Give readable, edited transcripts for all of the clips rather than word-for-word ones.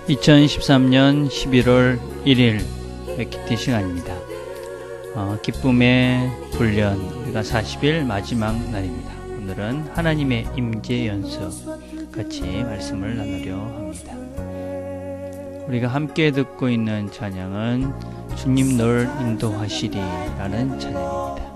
2013년 11월 1일 맥키티 시간입니다. 기쁨의 훈련, 우리가 40일 마지막 날입니다. 오늘은 하나님의 임재 연습 같이 말씀을 나누려 합니다. 우리가 함께 듣고 있는 찬양은 주님 널 인도하시리 라는 찬양입니다.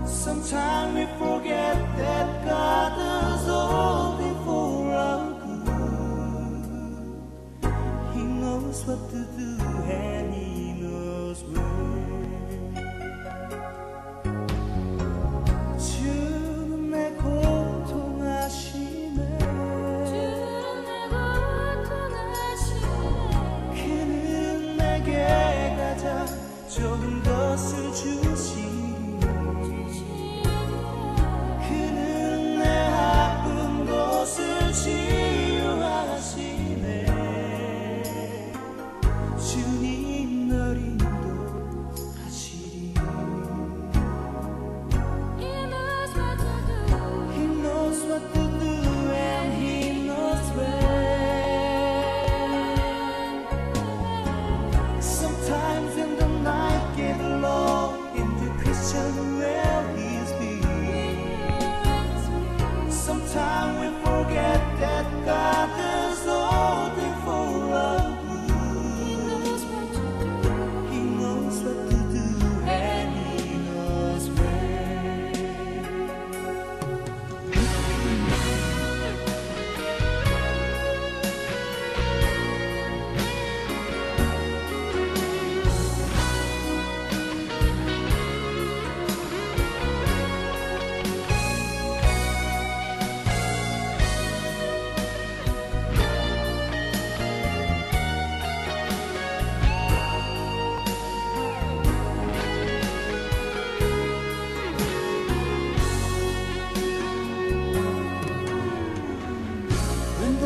Sometimes we forget that God is only for our good. He knows what to do and He knows when. 주는 내 고통하시네. 그는 내게 가장 좋은 것을 주시니. 주님 널 인도하시리. He knows what to do and He knows when. Sometimes in the night get low in the Christian where He's been. Sometimes we forget that God is holding for us.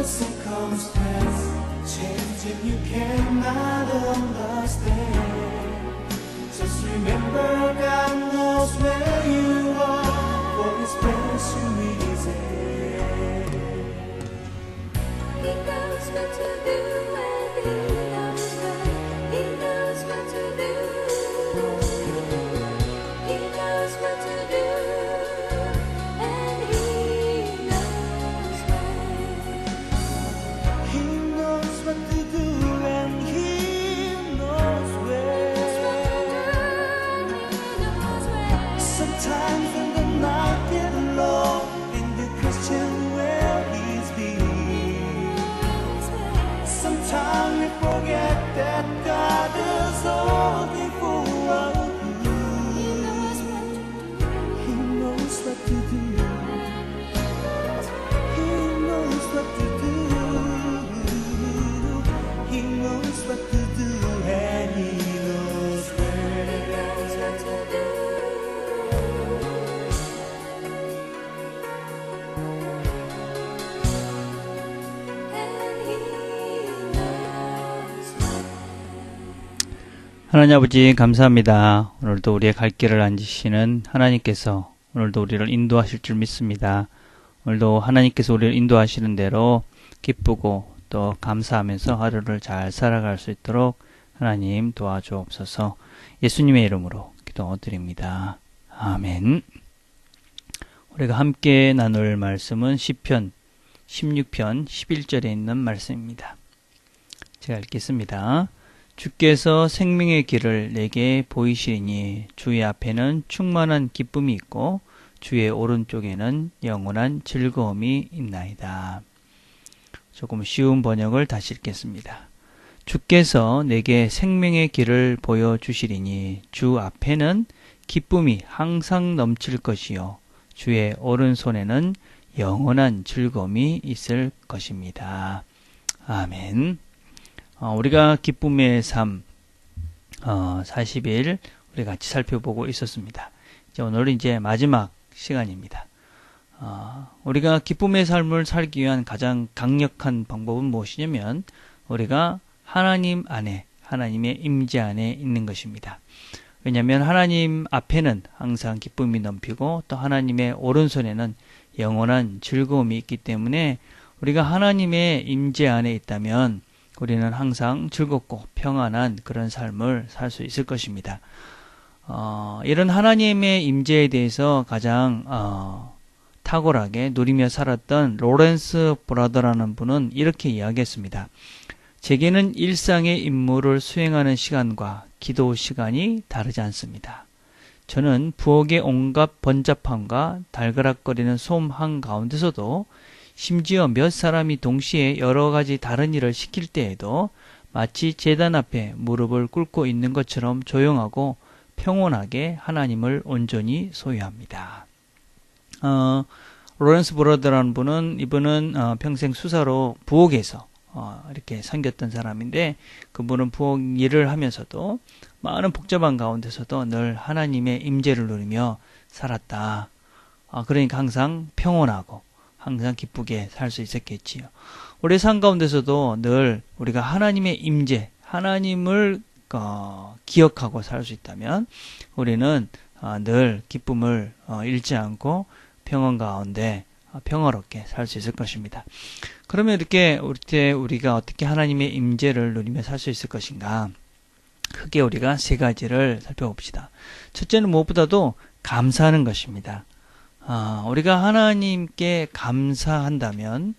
Circumstance changing you cannot understand. Just remember God knows where you are for His special reason. He knows what to do and He knows when. He knows what to do. He knows what to do. Sometimes in the night get low in the Christian where He's been. Sometimes we forget that God is holding for our good. He knows what to do. He knows what to do. He knows what to do and He knows where. 하나님 아버지 감사합니다. 오늘도 우리의 갈 길을 앉으시는 하나님께서 오늘도 우리를 인도하실 줄 믿습니다. 오늘도 하나님께서 우리를 인도하시는 대로 기쁘고 또 감사하면서 하루를 잘 살아갈 수 있도록 하나님 도와주옵소서. 예수님의 이름으로 기도드립니다. 아멘. 우리가 함께 나눌 말씀은 시편 16편 11절에 있는 말씀입니다. 제가 읽겠습니다. 주께서 생명의 길을 내게 보이시리니 주의 앞에는 충만한 기쁨이 있고 주의 오른쪽에는 영원한 즐거움이 있나이다. 조금 쉬운 번역을 다시 읽겠습니다. 주께서 내게 생명의 길을 보여주시리니 주 앞에는 기쁨이 항상 넘칠 것이요 주의 오른손에는 영원한 즐거움이 있을 것입니다. 아멘. 우리가 기쁨의 삶 40일 우리 같이 살펴보고 있었습니다. 오늘은 이제 마지막 시간입니다. 우리가 기쁨의 삶을 살기 위한 가장 강력한 방법은 무엇이냐면 우리가 하나님 안에, 하나님의 임재 안에 있는 것입니다. 왜냐하면 하나님 앞에는 항상 기쁨이 넘치고 또 하나님의 오른손에는 영원한 즐거움이 있기 때문에 우리가 하나님의 임재 안에 있다면 우리는 항상 즐겁고 평안한 그런 삶을 살 수 있을 것입니다. 이런 하나님의 임재에 대해서 가장 탁월하게 누리며 살았던 로렌스 브라더라는 분은 이렇게 이야기했습니다. 제게는 일상의 임무를 수행하는 시간과 기도 시간이 다르지 않습니다. 저는 부엌의 온갖 번잡함과 달그락거리는 소음 한가운데서도 심지어 몇 사람이 동시에 여러 가지 다른 일을 시킬 때에도 마치 제단 앞에 무릎을 꿇고 있는 것처럼 조용하고 평온하게 하나님을 온전히 소유합니다. 로렌스 브라더라는 분은 이분은 평생 수사로 부엌에서 이렇게 섬겼던 사람인데 그분은 부엌 일을 하면서도 많은 복잡한 가운데서도 늘 하나님의 임재를 누리며 살았다. 그러니까 항상 평온하고 항상 기쁘게 살 수 있었겠지요. 우리의 삶 가운데서도 늘 우리가 하나님의 임재, 하나님을 기억하고 살 수 있다면 우리는 늘 기쁨을 잃지 않고 평온 가운데 평화롭게 살 수 있을 것입니다. 그러면 이렇게 우리가 어떻게 하나님의 임재를 누리며 살 수 있을 것인가? 크게 우리가 세 가지를 살펴봅시다. 첫째는 무엇보다도 감사하는 것입니다. 우리가 하나님께 감사한다면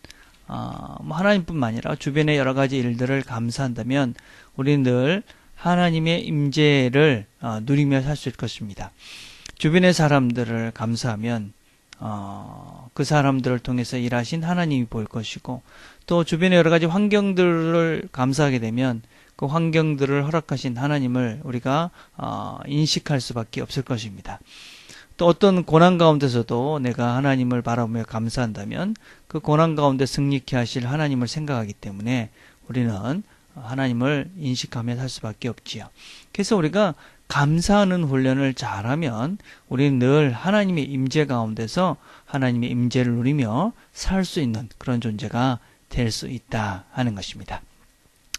하나님뿐만 아니라 주변의 여러 가지 일들을 감사한다면 우리는 늘 하나님의 임재를 누리며 살 수 있을 것입니다. 주변의 사람들을 감사하면 그 사람들을 통해서 일하신 하나님이 보일 것이고 또 주변의 여러 가지 환경들을 감사하게 되면 그 환경들을 허락하신 하나님을 우리가 인식할 수밖에 없을 것입니다. 또 어떤 고난 가운데서도 내가 하나님을 바라보며 감사한다면 그 고난 가운데 승리케 하실 하나님을 생각하기 때문에 우리는 하나님을 인식하며 살 수밖에 없지요. 그래서 우리가 감사하는 훈련을 잘하면 우리는 늘 하나님의 임재 가운데서 하나님의 임재를 누리며 살 수 있는 그런 존재가 될 수 있다 하는 것입니다.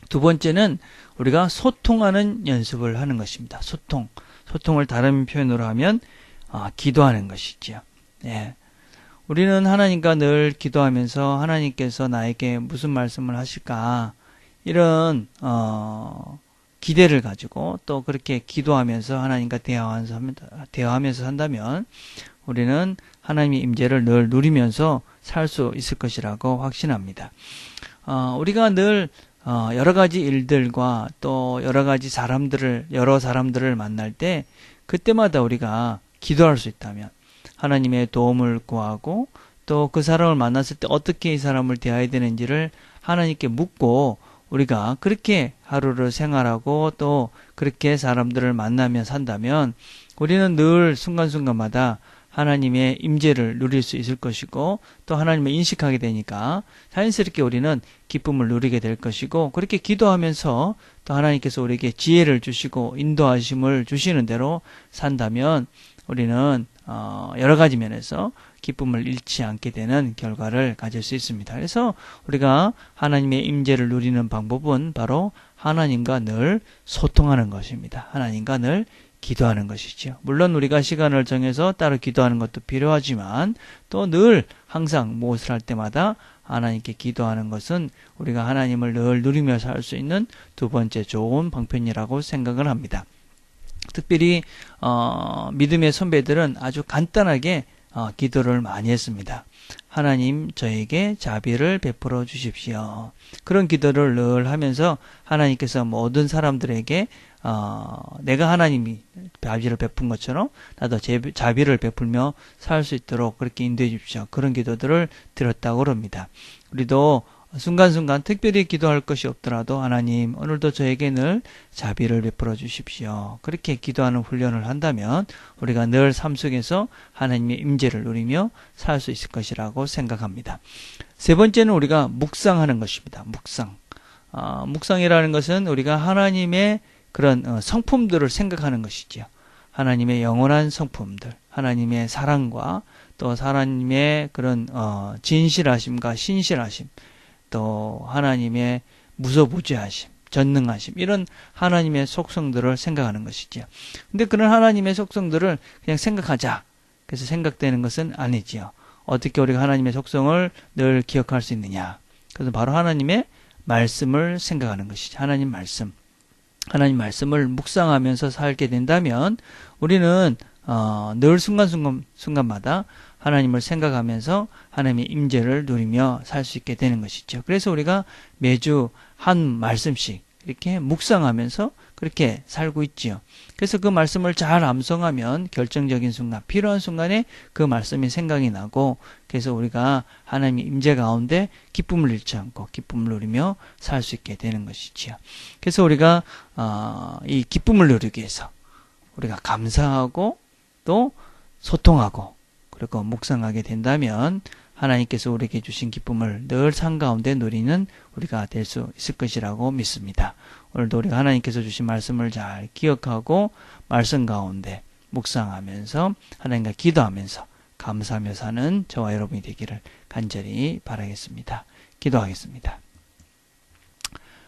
두 번째는 우리가 소통하는 연습을 하는 것입니다. 소통을 다른 표현으로 하면 기도하는 것이지요. 예. 우리는 하나님과 늘 기도하면서 하나님께서 나에게 무슨 말씀을 하실까 이런 기대를 가지고 또 그렇게 기도하면서 하나님과 대화하면서 산다면 우리는 하나님의 임재를 늘 누리면서 살 수 있을 것이라고 확신합니다. 우리가 늘 여러 가지 일들과 또 여러 사람들을 만날 때 그때마다 우리가 기도할 수 있다면 하나님의 도움을 구하고 또 그 사람을 만났을 때 어떻게 이 사람을 대해야 되는지를 하나님께 묻고 우리가 그렇게 하루를 생활하고 또 그렇게 사람들을 만나며 산다면 우리는 늘 순간순간마다 하나님의 임재를 누릴 수 있을 것이고 또 하나님을 인식하게 되니까 자연스럽게 우리는 기쁨을 누리게 될 것이고 그렇게 기도하면서 또 하나님께서 우리에게 지혜를 주시고 인도하심을 주시는 대로 산다면 우리는 여러 가지 면에서 기쁨을 잃지 않게 되는 결과를 가질 수 있습니다. 그래서 우리가 하나님의 임재를 누리는 방법은 바로 하나님과 늘 소통하는 것입니다. 하나님과 늘 기도하는 것이죠. 물론 우리가 시간을 정해서 따로 기도하는 것도 필요하지만 또 늘 항상 무엇을 할 때마다 하나님께 기도하는 것은 우리가 하나님을 늘 누리며 살 수 있는 두 번째 좋은 방편이라고 생각을 합니다. 특별히 믿음의 선배들은 아주 간단하게 기도를 많이 했습니다. 하나님 저에게 자비를 베풀어 주십시오. 그런 기도를 늘 하면서 하나님께서 모든 사람들에게 내가 하나님이 자비를 베푼 것처럼 나도 자비를 베풀며 살 수 있도록 그렇게 인도해 주십시오. 그런 기도들을 드렸다고 합니다. 우리도 순간순간 특별히 기도할 것이 없더라도 하나님 오늘도 저에게 늘 자비를 베풀어 주십시오. 그렇게 기도하는 훈련을 한다면 우리가 늘 삶 속에서 하나님의 임재를 누리며 살 수 있을 것이라고 생각합니다. 세 번째는 우리가 묵상하는 것입니다. 묵상이라는 것은 우리가 하나님의 그런 성품들을 생각하는 것이지요. 하나님의 영원한 성품들, 하나님의 사랑과 또 하나님의 그런 진실하심과 신실하심, 또 하나님의 무소부재하심, 전능하심 이런 하나님의 속성들을 생각하는 것이지요. 근데 그런 하나님의 속성들을 그냥 생각하자 그래서 생각되는 것은 아니지요. 어떻게 우리가 하나님의 속성을 늘 기억할 수 있느냐? 그래서 바로 하나님의 말씀을 생각하는 것이죠. 하나님 말씀을 묵상하면서 살게 된다면 우리는 늘 순간마다 하나님을 생각하면서 하나님의 임재를 누리며 살 수 있게 되는 것이죠. 그래서 우리가 매주 한 말씀씩 이렇게 묵상하면서 그렇게 살고 있지요. 그래서 그 말씀을 잘 암송하면 결정적인 순간, 필요한 순간에 그 말씀이 생각이 나고, 그래서 우리가 하나님의 임재 가운데 기쁨을 잃지 않고 기쁨을 누리며 살 수 있게 되는 것이지요. 그래서 우리가 이 기쁨을 누리기 위해서 우리가 감사하고 또 소통하고 그리고 묵상하게 된다면 하나님께서 우리에게 주신 기쁨을 늘 삶 가운데 누리는 우리가 될 수 있을 것이라고 믿습니다. 오늘도 우리가 하나님께서 주신 말씀을 잘 기억하고 말씀 가운데 묵상하면서 하나님과 기도하면서 감사하며 사는 저와 여러분이 되기를 간절히 바라겠습니다. 기도하겠습니다.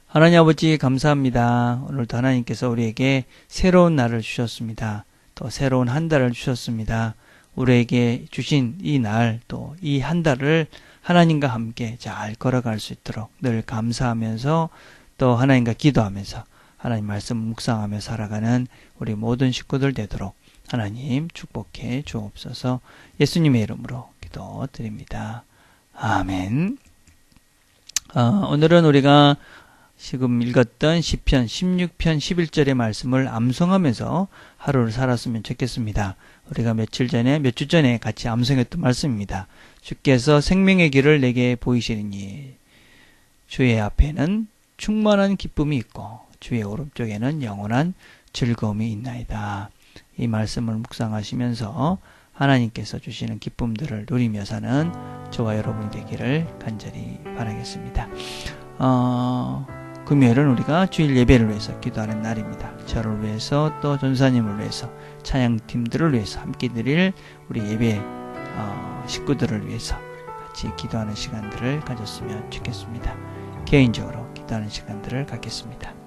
하나님 아버지 감사합니다. 오늘도 하나님께서 우리에게 새로운 날을 주셨습니다. 또 새로운 한 달을 주셨습니다. 우리에게 주신 이 날 또 이 한 달을 하나님과 함께 잘 걸어갈 수 있도록 늘 감사하면서 또 하나님과 기도하면서 하나님 말씀 묵상하며 살아가는 우리 모든 식구들 되도록 하나님 축복해 주옵소서. 예수님의 이름으로 기도드립니다. 아멘. 오늘은 우리가 지금 읽었던 시편 16편 11절의 말씀을 암송하면서 하루를 살았으면 좋겠습니다. 우리가 몇 주 전에 같이 암송했던 말씀입니다. 주께서 생명의 길을 내게 보이시리니 주의 앞에는 충만한 기쁨이 있고 주의 오른쪽에는 영원한 즐거움이 있나이다. 이 말씀을 묵상하시면서 하나님께서 주시는 기쁨들을 누리며 사는 저와 여러분이 되기를 간절히 바라겠습니다. 금요일은 우리가 주일 예배를 위해서 기도하는 날입니다. 저를 위해서 또 전사님을 위해서 찬양팀들을 위해서 함께 드릴 우리 예배 식구들을 위해서 같이 기도하는 시간들을 가졌으면 좋겠습니다. 개인적으로 기도하는 시간들을 갖겠습니다.